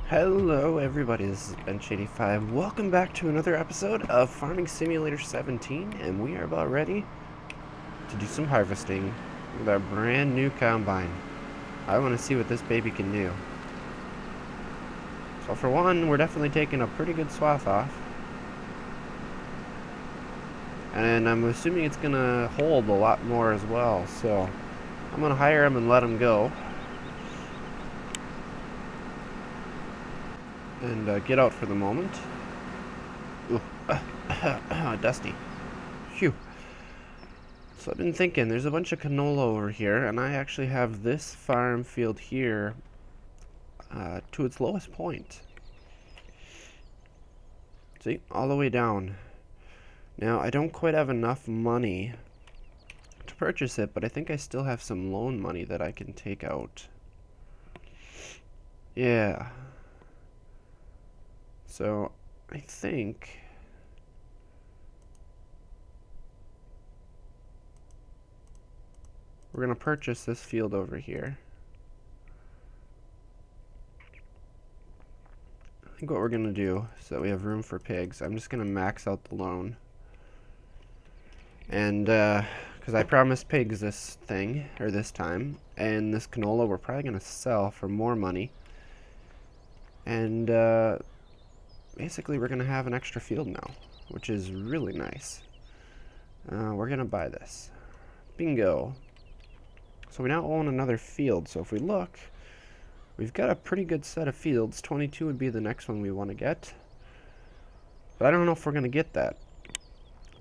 Hello everybody, this is Bench85. Welcome back to another episode of Farming Simulator 17, and we are about ready to do some harvesting with our brand new combine. I want to see what this baby can do. So for one, we're definitely taking a pretty good swath off. And I'm assuming it's going to hold a lot more as well, so I'm going to hire him and let him go. And get out for the moment. Ooh, dusty. Phew. So I've been thinking, there's a bunch of canola over here, and I actually have this farm field here to its lowest point. See, all the way down. Now, I don't quite have enough money to purchase it, but I think I still have some loan money that I can take out. Yeah. So, I think we're going to purchase this field over here. I think what we're going to do, so that we have room for pigs, I'm just going to max out the loan. And, because I promised pigs this time, and this canola we're probably going to sell for more money. And, basically we're going to have an extra field now, which is really nice. We're going to buy this. Bingo. So we now own another field, so if we look, we've got a pretty good set of fields. 22 would be the next one we want to get. But I don't know if we're going to get that.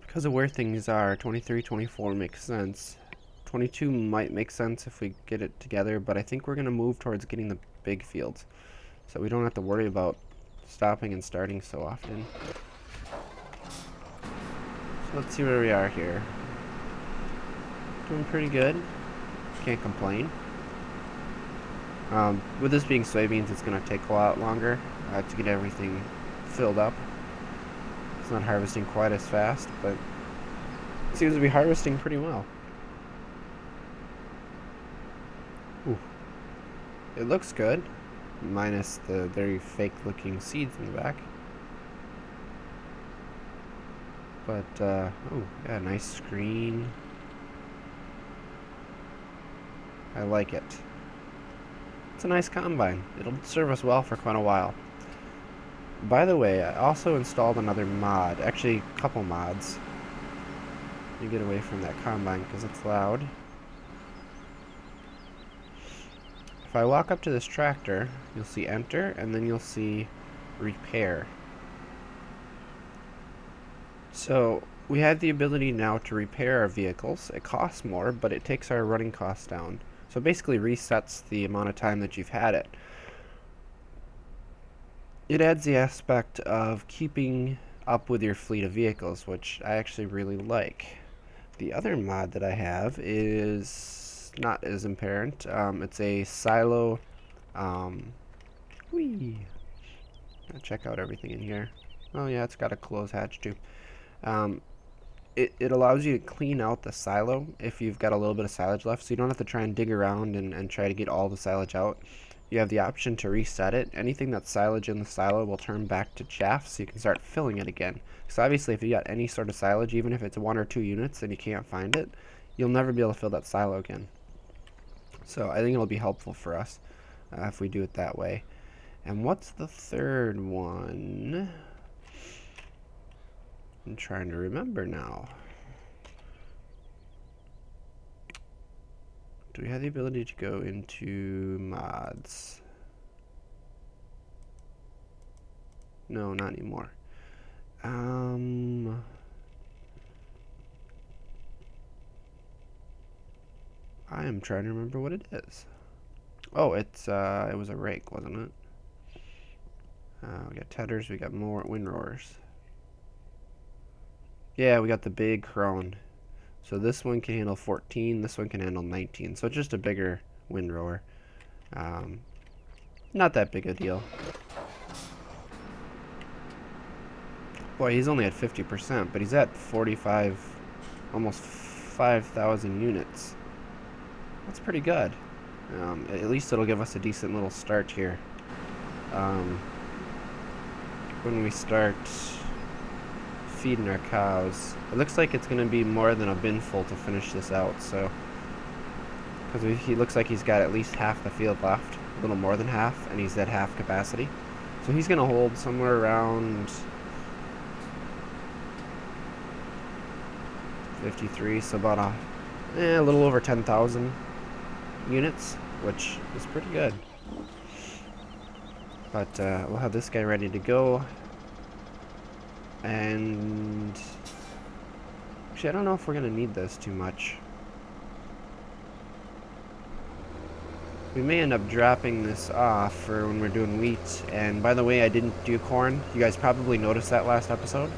Because of where things are, 23, 24 makes sense. 22 might make sense if we get it together, but I think we're going to move towards getting the big fields. So we don't have to worry about stopping and starting so often. So let's see where we are here. Doing pretty good. Can't complain. With this being soybeans, it's going to take a lot longer to get everything filled up. It's not harvesting quite as fast, but it seems to be harvesting pretty well. Ooh. It looks good, minus the very fake looking seeds in the back. But, oh, yeah, nice screen. I like it. It's a nice combine. It'll serve us well for quite a while. By the way, I also installed another mod, actually a couple mods. Let me get away from that combine because it's loud. If I walk up to this tractor, you'll see enter, and then you'll see repair. So we have the ability now to repair our vehicles. It costs more, but it takes our running costs down. So it basically resets the amount of time that you've had it. It adds the aspect of keeping up with your fleet of vehicles, which I actually really like. The other mod that I have is not as apparent. It's a silo. Check out everything in here. Oh yeah, it's got a closed hatch too. It allows you to clean out the silo if you've got a little bit of silage left, so you don't have to try and dig around and try to get all the silage out. You have the option to reset it. Anything that's silage in the silo will turn back to chaff, so you can start filling it again. So obviously if you got any sort of silage, even if it's 1 or 2 units and you can't find it, you'll never be able to fill that silo again. So I think it'll be helpful for us if we do it that way. And what's the third one? I'm trying to remember now. Do we have the ability to go into mods? No, not anymore. I am trying to remember what it is. Oh, it was a rake, wasn't it? We got tedders, we got more windrowers. Yeah, we got the big crone. So this one can handle 14, this one can handle 19. So it's just a bigger windrower. Not that big a deal. Boy, he's only at 50%, but he's at 45, almost 5,000 units. That's pretty good. At least it'll give us a decent little start here. when we start feeding our cows. It looks like it's going to be more than a bin full to finish this out, so because he looks like he's got at least half the field left, a little more than half, and he's at half capacity. So he's going to hold somewhere around 53, so about a little over 10,000 units, which is pretty good. But we'll have this guy ready to go. And actually, I don't know if we're going to need this too much. We may end up dropping this off for when we're doing wheat. And by the way, I didn't do corn. You guys probably noticed that last episode.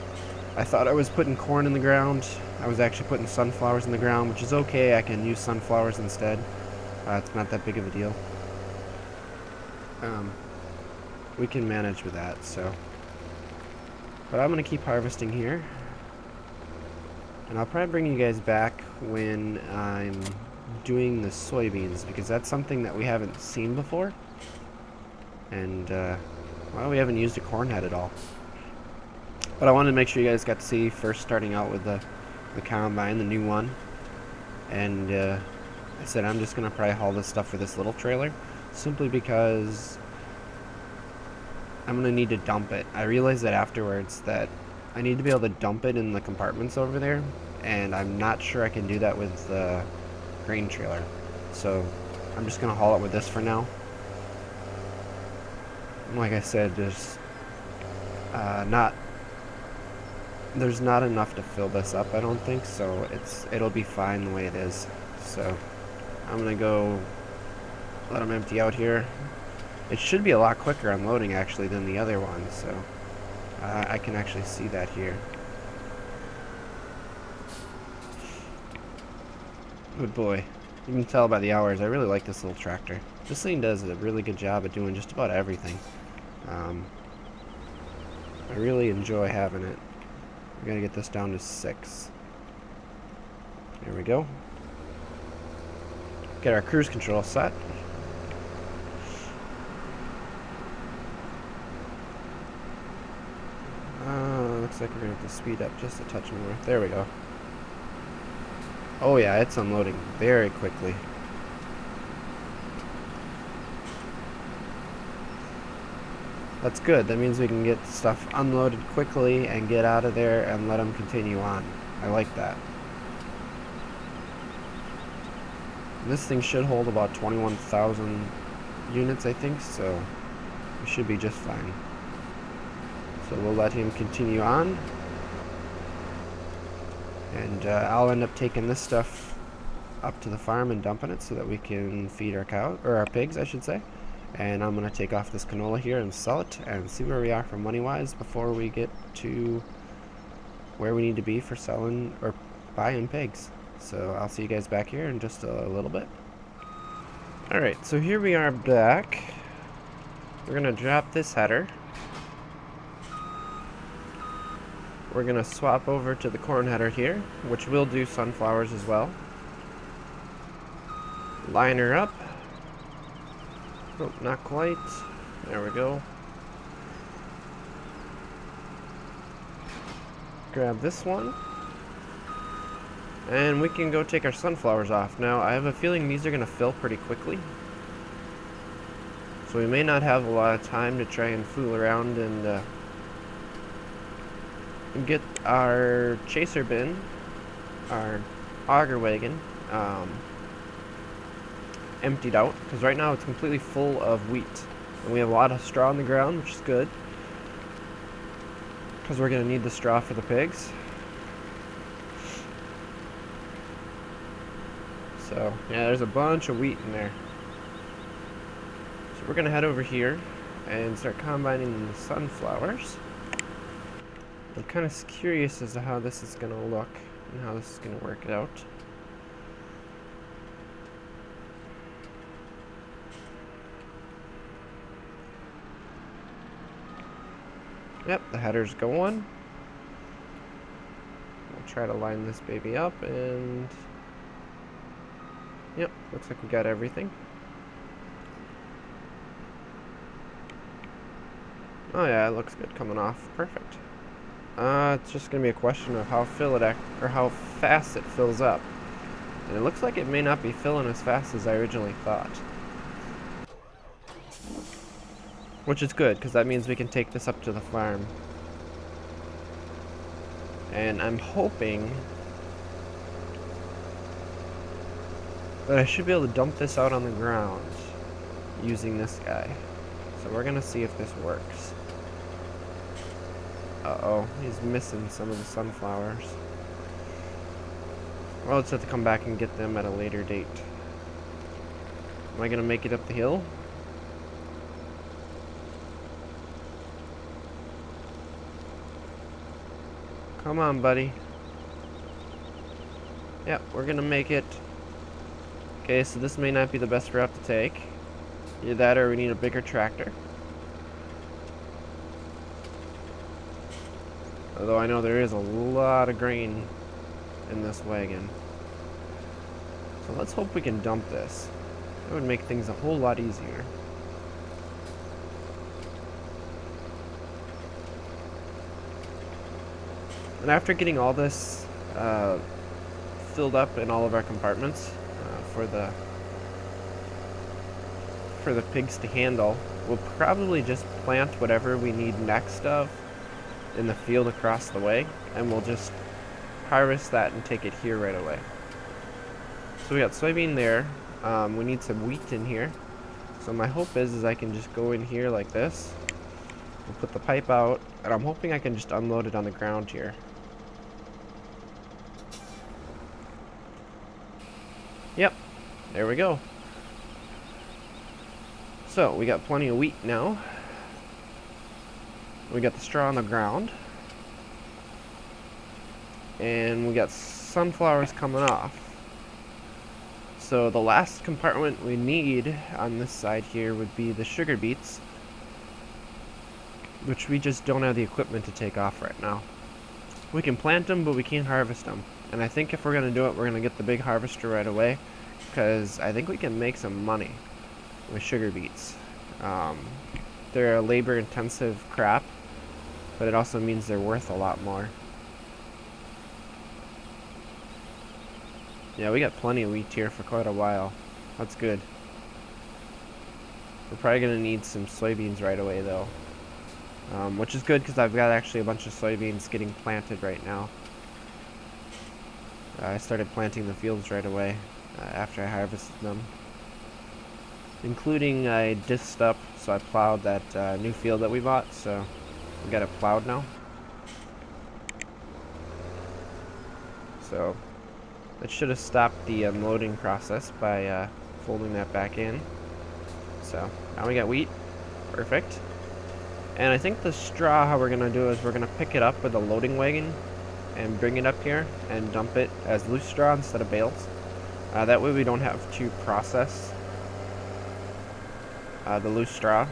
I thought I was putting corn in the ground. I was actually putting sunflowers in the ground, which is okay. I can use sunflowers instead. It's not that big of a deal. We can manage with that, so. But I'm going to keep harvesting here. And I'll probably bring you guys back when I'm doing the soybeans, because that's something that we haven't seen before. And, well, we haven't used a corn head at all. But I wanted to make sure you guys got to see first starting out with the combine, the new one. And I said I'm just going to probably haul this stuff for this little trailer, simply because I'm going to need to dump it. I realized that afterwards that I need to be able to dump it in the compartments over there, and I'm not sure I can do that with the grain trailer. So I'm just going to haul it with this for now. Like I said, there's not enough to fill this up, I don't think, so it'll be fine the way it is. So I'm going to go let them empty out here. It should be a lot quicker unloading actually than the other one, so I can actually see that here. Good boy. You can tell by the hours, I really like this little tractor. This thing does a really good job of doing just about everything. I really enjoy having it. We're going to get this down to 6. There we go. Get our cruise control set. Looks like we're going to have to speed up just a touch more. There we go. Oh yeah, it's unloading very quickly. That's good. That means we can get stuff unloaded quickly and get out of there and let them continue on. I like that. This thing should hold about 21,000 units, I think, so we should be just fine. So we'll let him continue on. And I'll end up taking this stuff up to the farm and dumping it so that we can feed our cows, or our pigs, I should say. And I'm going to take off this canola here and sell it and see where we are for money-wise before we get to where we need to be for selling or buying pigs. So I'll see you guys back here in just a little bit. Alright, so here we are back. We're going to drop this header. We're going to swap over to the corn header here, which will do sunflowers as well. Line her up. Oh, not quite. There we go. Grab this one. And we can go take our sunflowers off. Now, I have a feeling these are going to fill pretty quickly. So we may not have a lot of time to try and fool around and get our chaser bin, our auger wagon, emptied out, because right now it's completely full of wheat, and we have a lot of straw on the ground, which is good, because we're going to need the straw for the pigs. So yeah, there's a bunch of wheat in there. So we're going to head over here and start combining the sunflowers. I'm kind of curious as to how this is going to look and how this is going to work out. Yep, the header's going. We'll try to line this baby up, and yep, looks like we got everything. Oh yeah, it looks good coming off. Perfect. It's just gonna be a question of how how fast it fills up. And it looks like it may not be filling as fast as I originally thought. Which is good, because that means we can take this up to the farm. And I'm hoping that I should be able to dump this out on the ground using this guy. So we're gonna see if this works. Uh-oh, he's missing some of the sunflowers. Well, let's have to come back and get them at a later date. Am I gonna make it up the hill? Come on, buddy. Yep, we're gonna make it. Okay, so this may not be the best route to take. Either that or we need a bigger tractor. Although I know there is a lot of grain in this wagon. So let's hope we can dump this. That would make things a whole lot easier. And after getting all this filled up in all of our compartments for the pigs to handle, we'll probably just plant whatever we need next of in the field across the way, and we'll just harvest that and take it here right away. So we got soybean there. We need some wheat in here. So my hope is I can just go in here like this. We'll put the pipe out, and I'm hoping I can just unload it on the ground here. Yep, there we go. So we got plenty of wheat now. We got the straw on the ground. And we got sunflowers coming off. So the last compartment we need on this side here would be the sugar beets, which we just don't have the equipment to take off right now. We can plant them, but we can't harvest them. And I think if we're going to do it, we're going to get the big harvester right away, because I think we can make some money with sugar beets. They're a labor-intensive crop, but it also means they're worth a lot more. Yeah, we got plenty of wheat here for quite a while. That's good. We're probably going to need some soybeans right away, though. Which is good, because I've got actually a bunch of soybeans getting planted right now. I started planting the fields right away after I harvested them. Including I disked up, so I plowed that new field that we bought, so we got it plowed now. So that should have stopped the unloading process by folding that back in. So now we got wheat. Perfect. And I think the straw, how we're going to do is we're going to pick it up with a loading wagon and bring it up here and dump it as loose straw instead of bales. That way we don't have to process the loose straw.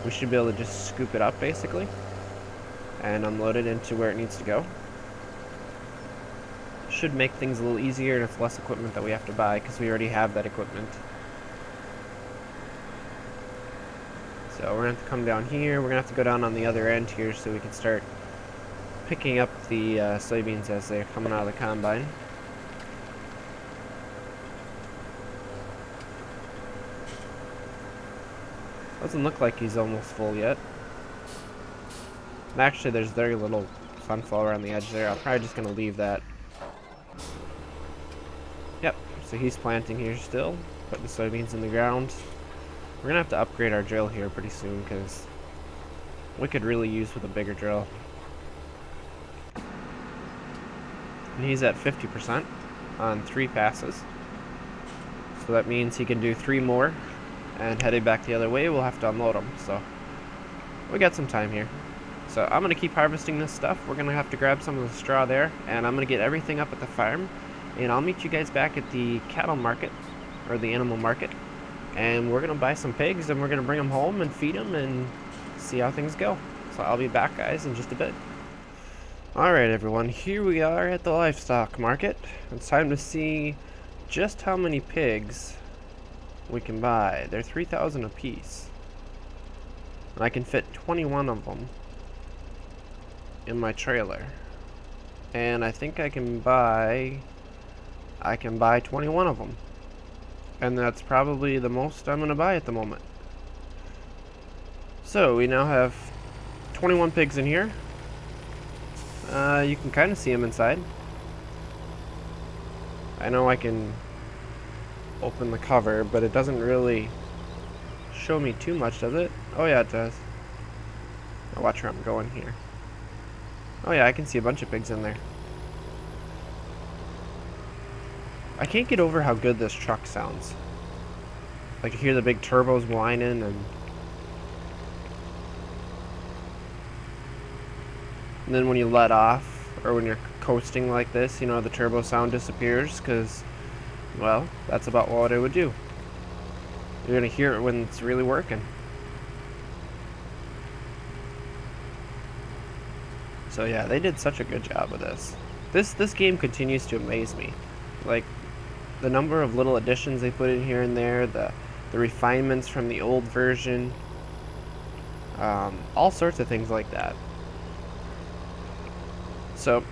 We should be able to just scoop it up basically and unload it into where it needs to go. Should make things a little easier, and it's less equipment that we have to buy because we already have that equipment. So we're going to have to come down here. We're going to have to go down on the other end here so we can start picking up the soybeans as they're coming out of the combine. Doesn't look like he's almost full yet. And actually, there's very little sunflower on the edge there. I'm probably just going to leave that. Yep, so he's planting here still, putting the soybeans in the ground. We're going to have to upgrade our drill here pretty soon because we could really use with a bigger drill. And he's at 50% on 3 passes. So that means he can do 3 more, and heading back the other way, we'll have to unload them. So we got some time here. So I'm going to keep harvesting this stuff. We're going to have to grab some of the straw there, and I'm going to get everything up at the farm. And I'll meet you guys back at the cattle market, or the animal market. And we're going to buy some pigs, and we're going to bring them home and feed them and see how things go. So I'll be back, guys, in just a bit. Alright, everyone. Here we are at the livestock market. It's time to see just how many pigs we can buy. They're 3,000 apiece. And I can fit 21 of them in my trailer. And I think I can buy 21 of them. And that's probably the most I'm going to buy at the moment. So we now have 21 pigs in here. You can kind of see them inside. I know I can open the cover, but it doesn't really show me too much, does it? Oh yeah, it does. Now watch where I'm going here. Oh yeah, I can see a bunch of pigs in there. I can't get over how good this truck sounds. Like, you hear the big turbos whining, and then when you let off, or when you're coasting like this, you know, the turbo sound disappears, because, well, that's about what it would do. You're going to hear it when it's really working. So yeah, they did such a good job with this. This game continues to amaze me. Like, the number of little additions they put in here and there, the refinements from the old version, all sorts of things like that. So,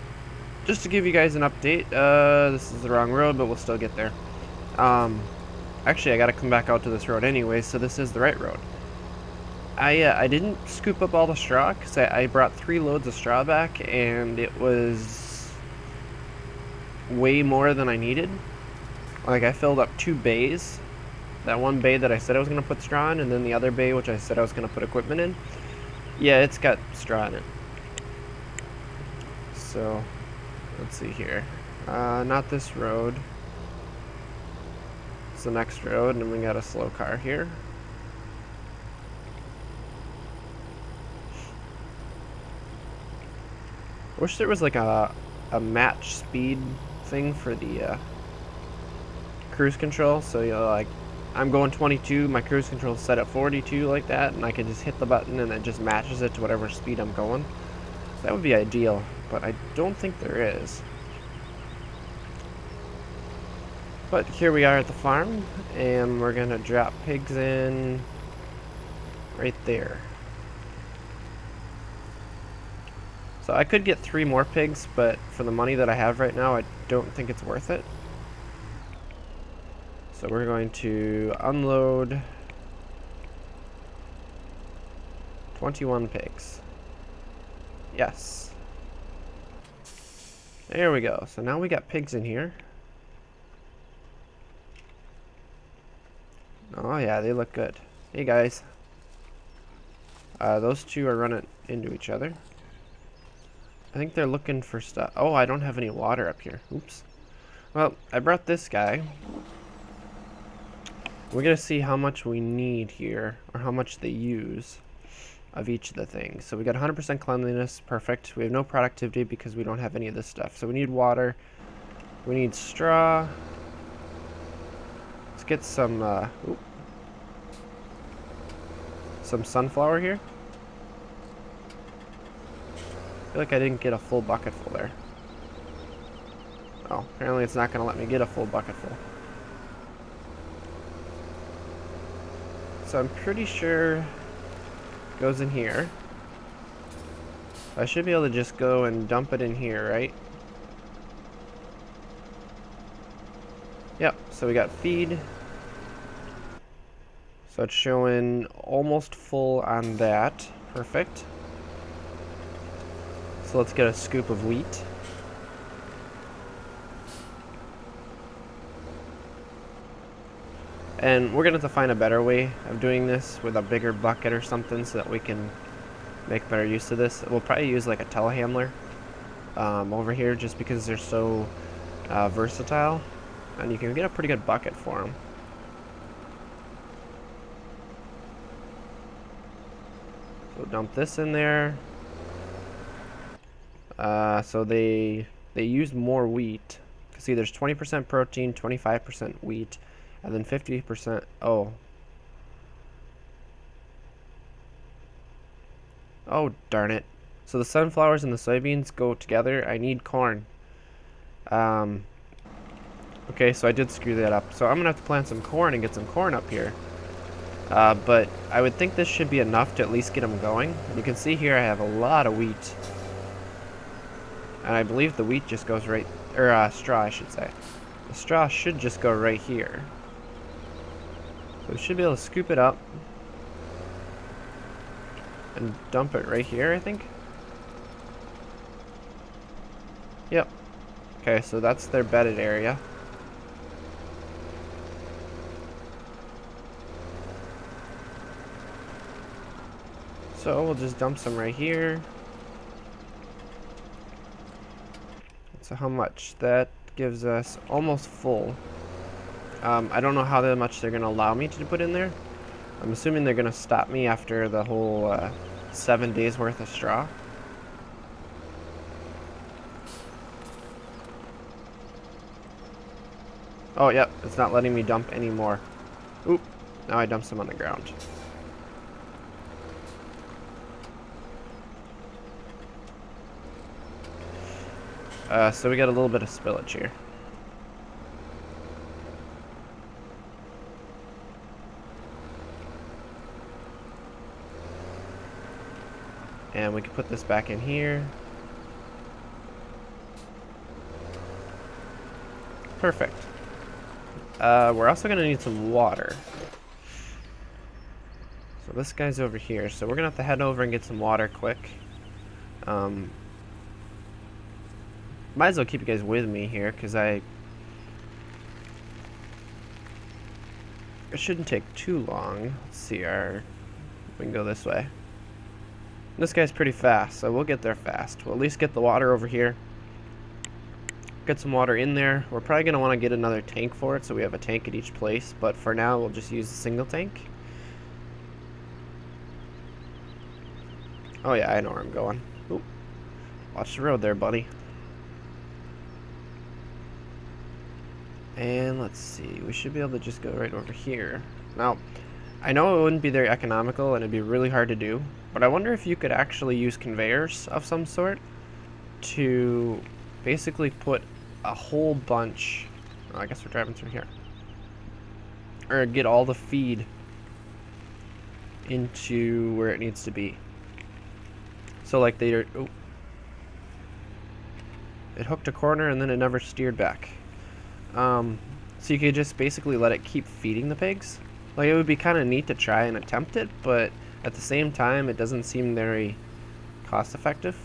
just to give you guys an update, this is the wrong road, but we'll still get there. Actually, I gotta come back out to this road anyway, so this is the right road. I didn't scoop up all the straw, because I brought 3 loads of straw back, and it was way more than I needed. Like, I filled up 2 bays. That one bay that I said I was going to put straw in, and then the other bay which I said I was going to put equipment in. Yeah, it's got straw in it. So, let's see here. Not this road. It's the next road, and we got a slow car here. Wish there was like a match speed thing for the cruise control, so you know, like, I'm going 22, my cruise control is set at 42 like that, and I can just hit the button and it just matches it to whatever speed I'm going. That would be ideal, but I don't think there is. But here we are at the farm, and we're gonna drop pigs in right there. So I could get 3 more pigs, but for the money that I have right now, I don't think it's worth it. So we're going to unload 21 pigs. Yes. There we go. So now we got pigs in here. Oh yeah, they look good. Hey guys. Those 2 are running into each other. I think they're looking for stuff. Oh, I don't have any water up here. Oops. Well, I brought this guy. We're going to see how much we need here, or how much they use of each of the things. So we got 100% cleanliness, perfect. We have no productivity because we don't have any of this stuff. So we need water. We need straw. Let's get some sunflower here. I feel like I didn't get a full bucket full there. Oh, apparently it's not going to let me get a full bucket full. So I'm pretty sure it goes in here. I should be able to just go and dump it in here, right? Yep, so we got feed. So it's showing almost full on that. Perfect. So let's get a scoop of wheat. And we're going to have to find a better way of doing this with a bigger bucket or something so that we can make better use of this. We'll probably use like a telehandler over here just because they're so versatile. And you can get a pretty good bucket for them. So dump this in there. So they use more wheat. See, there's 20% protein, 25% wheat, and then 50%. Oh, darn it. So the sunflowers and the soybeans go together. I need corn. Okay, so I did screw that up. So I'm gonna have to plant some corn and get some corn up here. But I would think this should be enough to at least get them going. And you can see here I have a lot of wheat. And I believe the wheat just goes right, or straw I should say. The straw should just go right here. So we should be able to scoop it up and dump it right here, I think. Yep. Okay, so that's their bedded area. So we'll just dump some right here. So how much? That gives us almost full. I don't know how much they're going to allow me to put in there. I'm assuming they're going to stop me after the whole 7 days worth of straw. Oh, yep, it's not letting me dump anymore. Oop, now I dumped some on the ground. So we got a little bit of spillage here. And we can put this back in here. Perfect. We're also going to need some water. So this guy's over here. So we're going to have to head over and get some water quick. Might as well keep you guys with me here, because it shouldn't take too long. Let's see, we can go this way. This guy's pretty fast, so we'll get there fast. We'll at least get the water over here. Get some water in there. We're probably going to want to get another tank for it, so we have a tank at each place. But for now, we'll just use a single tank. Oh yeah, I know where I'm going. Oop. Watch the road there, buddy. And let's see, we should be able to just go right over here. Now, I know it wouldn't be very economical and it'd be really hard to do, but I wonder if you could actually use conveyors of some sort to basically put a whole bunch, oh, I guess we're driving through here, or get all the feed into where it needs to be. So like it hooked a corner and then it never steered back. So you could just basically let it keep feeding the pigs. Like, it would be kind of neat to try and attempt it, but at the same time, it doesn't seem very cost effective.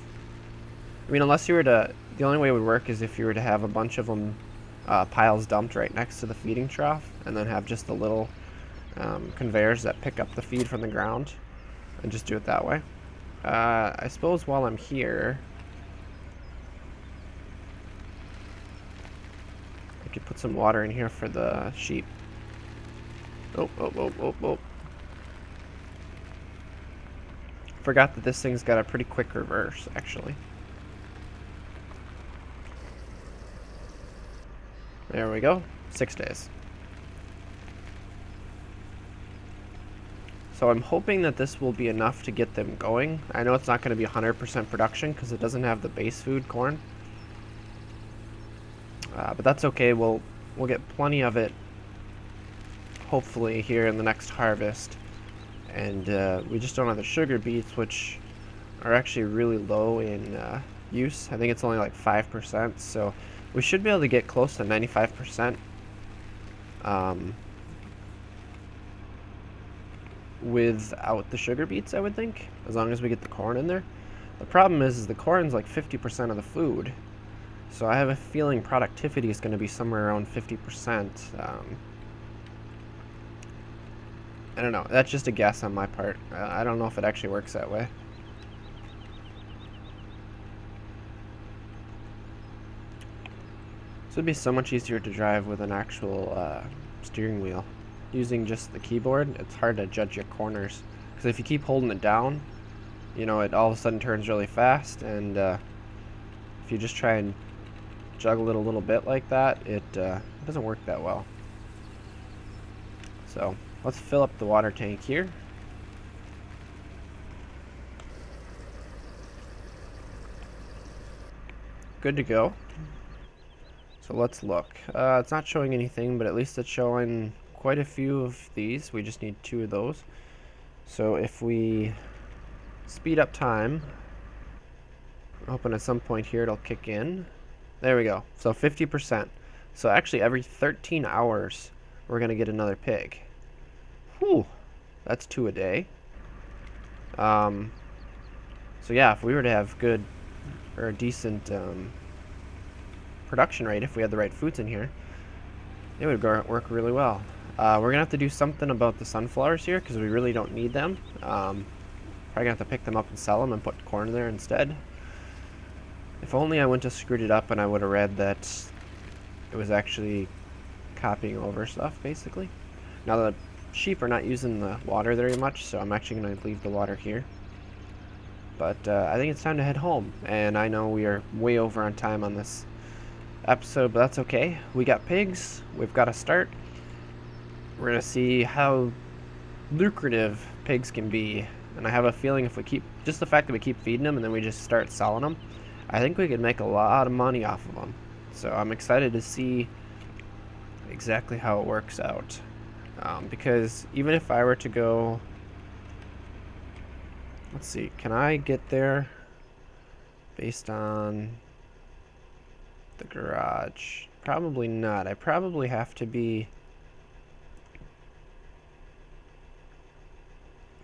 I mean, unless you were to, the only way it would work is if you were to have a bunch of them piles dumped right next to the feeding trough, and then have just the little conveyors that pick up the feed from the ground, and just do it that way. I suppose while I'm here, I could put some water in here for the sheep. Oh. Forgot that this thing's got a pretty quick reverse, actually. There we go. 6 days. So I'm hoping that this will be enough to get them going. I know it's not going to be 100% production because it doesn't have the base food, corn. But that's okay. We'll get plenty of it, hopefully, here in the next harvest. And we just don't have the sugar beets, which are actually really low in use. I think it's only like 5%. So we should be able to get close to 95%. Without the sugar beets, I would think, as long as we get the corn in there. The problem is the corn's like 50% of the food, so I have a feeling productivity is going to be somewhere around 50%. I don't know, that's just a guess on my part. I don't know if it actually works that way. So it'd be so much easier to drive with an actual steering wheel. Using just the keyboard, it's hard to judge your corners, because if you keep holding it down, you know, it all of a sudden turns really fast, and if you just try and juggle it a little bit like that, it doesn't work that well. So let's fill up the water tank here. Good to go. So let's look. It's not showing anything, but at least it's showing quite a few of these. We just need 2 of those. So if we speed up time, I'm hoping at some point here it'll kick in. There we go. So 50%. So actually every 13 hours we're going to get another pig. Whew. That's 2 a day. So yeah, if we were to have good or a decent production rate, if we had the right foods in here, it would work really well. We're gonna have to do something about the sunflowers here because we really don't need them. Probably gonna have to pick them up and sell them and put corn there instead. If only I wouldn't have screwed it up and I would have read that it was actually copying over stuff, basically. Now the sheep are not using the water very much, so I'm actually gonna leave the water here. But I think it's time to head home, and I know we are way over on time on this episode, but that's okay. We got pigs, we've got to start. We're gonna see how lucrative pigs can be, and I have a feeling if we keep, just the fact that we keep feeding them and then we just start selling them, I think we could make a lot of money off of them. So I'm excited to see exactly how it works out, because even if I were to go, let's see, can I get there based on the garage? Probably not. I probably have to be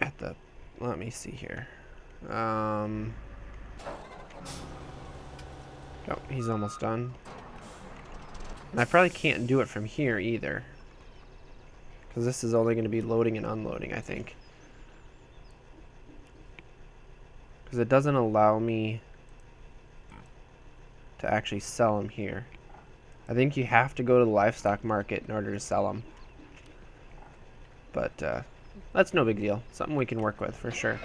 at the, let me see here. Oh, he's almost done. And I probably can't do it from here either, because this is only going to be loading and unloading, I think. Because it doesn't allow me to actually sell them here. I think you have to go to the livestock market in order to sell them. But that's no big deal. Something we can work with for sure.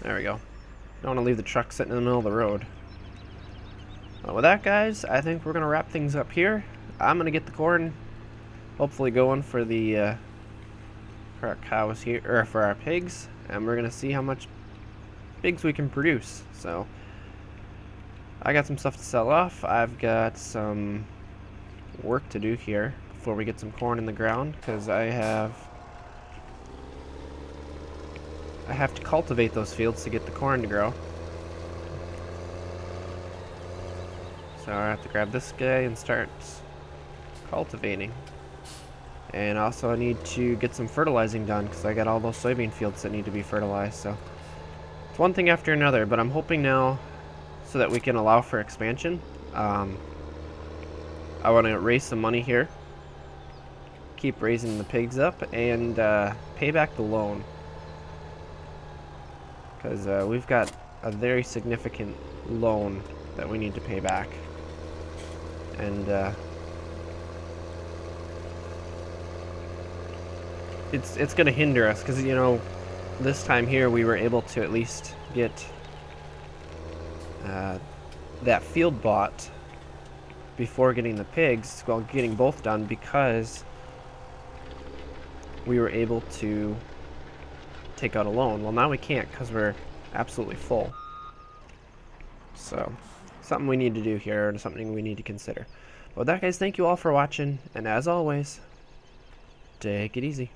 There we go. Don't want to leave the truck sitting in the middle of the road. Well, with that, guys, I think we're going to wrap things up here. I'm going to get the corn hopefully going for the for our cows here, or for our pigs, and we're going to see how much pigs we can produce. So I got some stuff to sell off. I've got some work to do here before we get some corn in the ground, because I have to cultivate those fields to get the corn to grow. So I have to grab this guy and start cultivating. And also I need to get some fertilizing done, because I got all those soybean fields that need to be fertilized. So it's one thing after another, but I'm hoping now, so that we can allow for expansion, I want to raise some money here, keep raising the pigs up, and pay back the loan. Because we've got a very significant loan that we need to pay back. And it's going to hinder us, because, you know, this time here we were able to at least get that field bought before getting the pigs, well, getting both done, because we were able to take out a loan. Well, now we can't, because we're absolutely full. So something we need to do here, and something we need to consider. But with that, guys, thank you all for watching, and as always, take it easy.